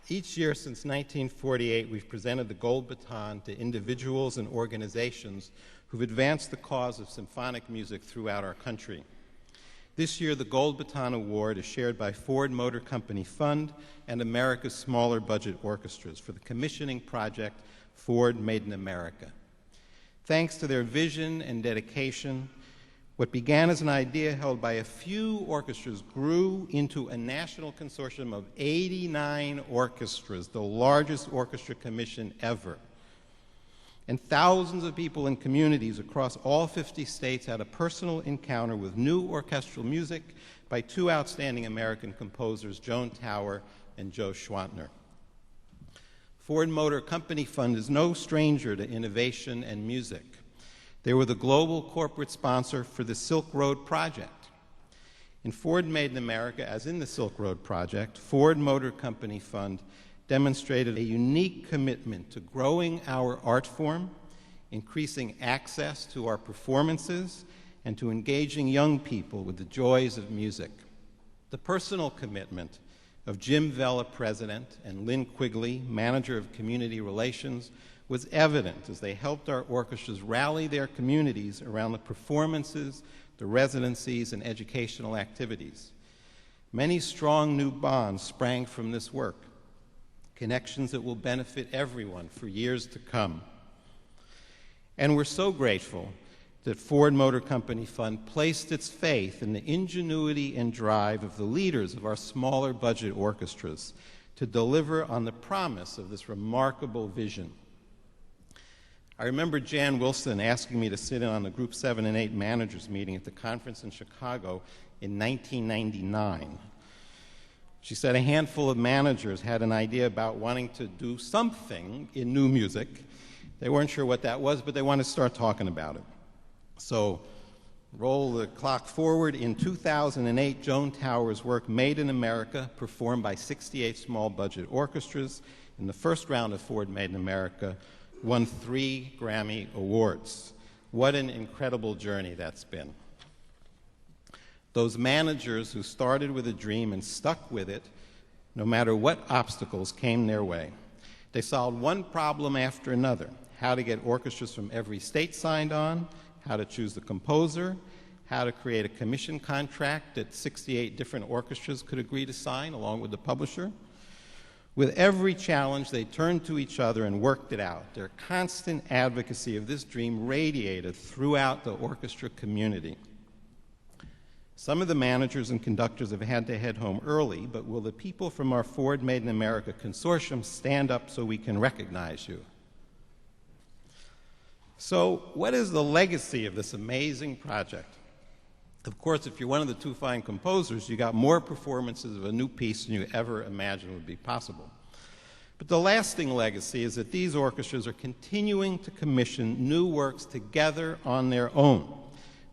Each year since 1948, we've presented the Gold Baton to individuals and organizations who've advanced the cause of symphonic music throughout our country. This year, the Gold Baton Award is shared by Ford Motor Company Fund and America's Smaller Budget Orchestras for the commissioning project Ford Made in America. Thanks to their vision and dedication, what began as an idea held by a few orchestras grew into a national consortium of 89 orchestras, the largest orchestra commission ever. And thousands of people in communities across all 50 states had a personal encounter with new orchestral music by two outstanding American composers, Joan Tower and Joe Schwantner. Ford Motor Company Fund is no stranger to innovation and music. They were the global corporate sponsor for the Silk Road Project. In Ford Made in America, as in the Silk Road Project, Ford Motor Company Fund demonstrated a unique commitment to growing our art form, increasing access to our performances, and to engaging young people with the joys of music. The personal commitment of Jim Vella, president, and Lynn Quigley, manager of community relations, was evident as they helped our orchestras rally their communities around the performances, the residencies, and educational activities. Many strong new bonds sprang from this work, connections that will benefit everyone for years to come. And we're so grateful that Ford Motor Company Fund placed its faith in the ingenuity and drive of the leaders of our smaller budget orchestras to deliver on the promise of this remarkable vision. I remember Jan Wilson asking me to sit in on the Group 7 and 8 managers meeting at the conference in Chicago in 1999. She said a handful of managers had an idea about wanting to do something in new music. They weren't sure what that was, but they wanted to start talking about it. So roll the clock forward. In 2008, Joan Tower's work, Made in America, performed by 68 small budget orchestras in the first round of Ford Made in America, won 3 Grammy Awards. What an incredible journey that's been. Those managers who started with a dream and stuck with it, no matter what obstacles came their way. They solved one problem after another: how to get orchestras from every state signed on, how to choose the composer, how to create a commission contract that 68 different orchestras could agree to sign along with the publisher. With every challenge, they turned to each other and worked it out. Their constant advocacy of this dream radiated throughout the orchestra community. Some of the managers and conductors have had to head home early, but will the people from our Ford Made in America consortium stand up so we can recognize you? So, what is the legacy of this amazing project? Of course, if you're one of the 2 fine composers, you got more performances of a new piece than you ever imagined would be possible. But the lasting legacy is that these orchestras are continuing to commission new works together on their own.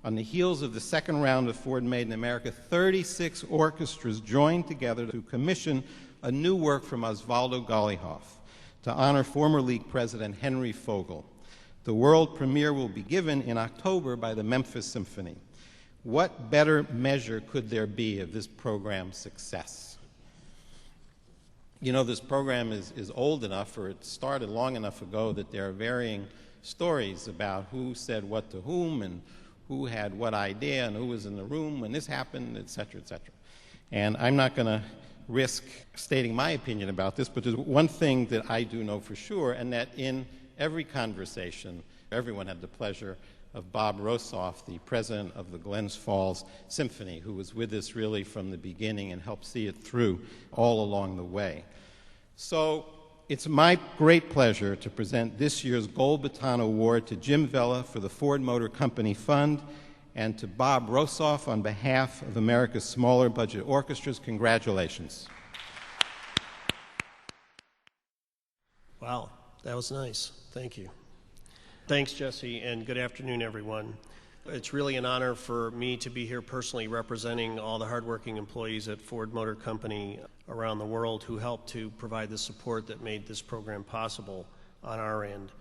On the heels of the second round of Ford Made in America, 36 orchestras joined together to commission a new work from Osvaldo Gollihoff to honor former League president Henry Fogel. The world premiere will be given in October by the Memphis Symphony. What better measure could there be of this program's success? You know, this program is old enough, or it started long enough ago, that there are varying stories about who said what to whom and who had what idea and who was in the room when this happened, et cetera, et cetera. And I'm not going to risk stating my opinion about this, but there's one thing that I do know for sure, and that in every conversation, everyone had the pleasure of Bob Rosoff, the president of the Glens Falls Symphony, who was with us really from the beginning and helped see it through all along the way. So it's my great pleasure to present this year's Gold Baton Award to Jim Vella for the Ford Motor Company Fund and to Bob Rosoff on behalf of America's Smaller Budget Orchestras. Congratulations. Wow, that was nice. Thank you. Thanks, Jesse, and good afternoon, everyone. It's really an honor for me to be here personally representing all the hardworking employees at Ford Motor Company around the world who helped to provide the support that made this program possible on our end.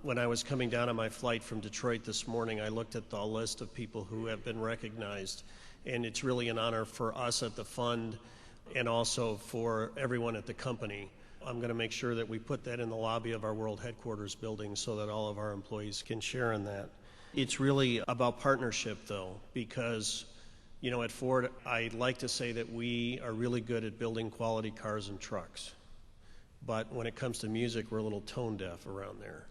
When I was coming down on my flight from Detroit this morning, I looked at the list of people who have been recognized, and it's really an honor for us at the fund and also for everyone at the company. I'm going to make sure that we put that in the lobby of our world headquarters building so that all of our employees can share in that. It's really about partnership, though, because, you know, at Ford, I like to say that we are really good at building quality cars and trucks. But when it comes to music, we're a little tone deaf around there.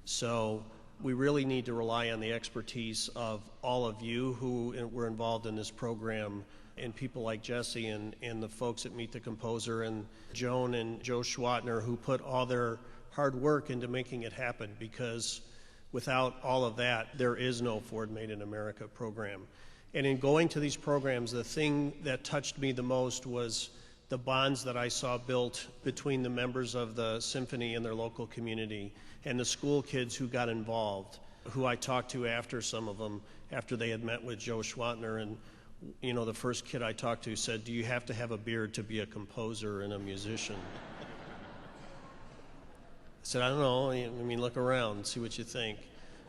So we really need to rely on the expertise of all of you who were involved in this program, and people like Jesse and the folks at Meet the Composer and Joan and Joe Schwatner, who put all their hard work into making it happen, because without all of that, there is no Ford Made in America program. And in going to these programs, the thing that touched me the most was the bonds that I saw built between the members of the symphony and their local community and the school kids who got involved, who I talked to after, some of them, after they had met with Joe Schwatner. And, you know, the first kid I talked to said, "Do you have to have a beard to be a composer and a musician?" I said, "I don't know. I mean, look around, see what you think."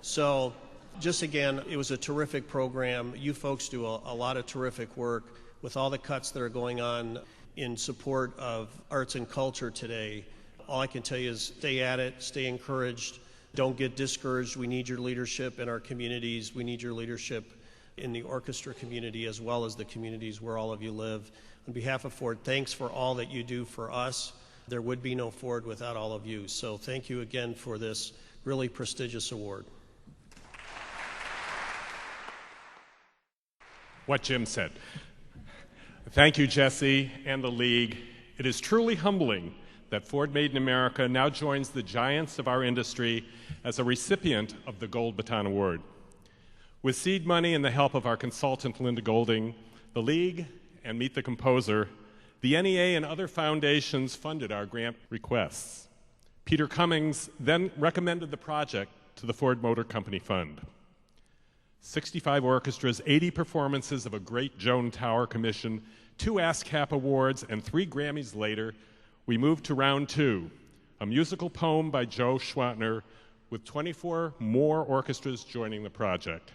So just again, it was a terrific program. You folks do a lot of terrific work with all the cuts that are going on in support of arts and culture today. All I can tell you is stay at it, stay encouraged, don't get discouraged. We need your leadership in our communities. We need your leadership in the orchestra community as well as the communities where all of you live. On behalf of Ford, thanks for all that you do for us. There would be no Ford without all of you. So thank you again for this really prestigious award. What Jim said. Thank you, Jesse and the League. It is truly humbling that Ford Made in America now joins the giants of our industry as a recipient of the Gold Baton Award. With seed money and the help of our consultant, Linda Golding, the League, and Meet the Composer, the NEA and other foundations funded our grant requests. Peter Cummings then recommended the project to the Ford Motor Company Fund. 65 orchestras, 80 performances of a great Joan Tower commission, 2 ASCAP awards, and 3 Grammys later, we moved to round 2, a musical poem by Joe Schwatner, with 24 more orchestras joining the project.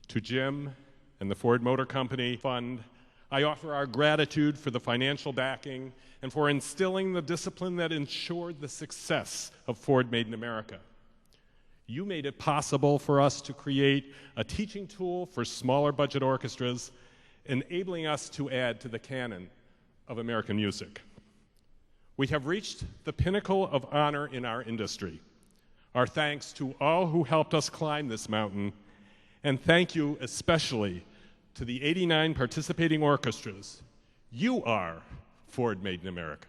To Jim and the Ford Motor Company Fund, I offer our gratitude for the financial backing and for instilling the discipline that ensured the success of Ford Made in America. You made it possible for us to create a teaching tool for smaller budget orchestras, enabling us to add to the canon of American music. We have reached the pinnacle of honor in our industry. Our thanks to all who helped us climb this mountain, and thank you especially to the 89 participating orchestras. You are Ford Made in America.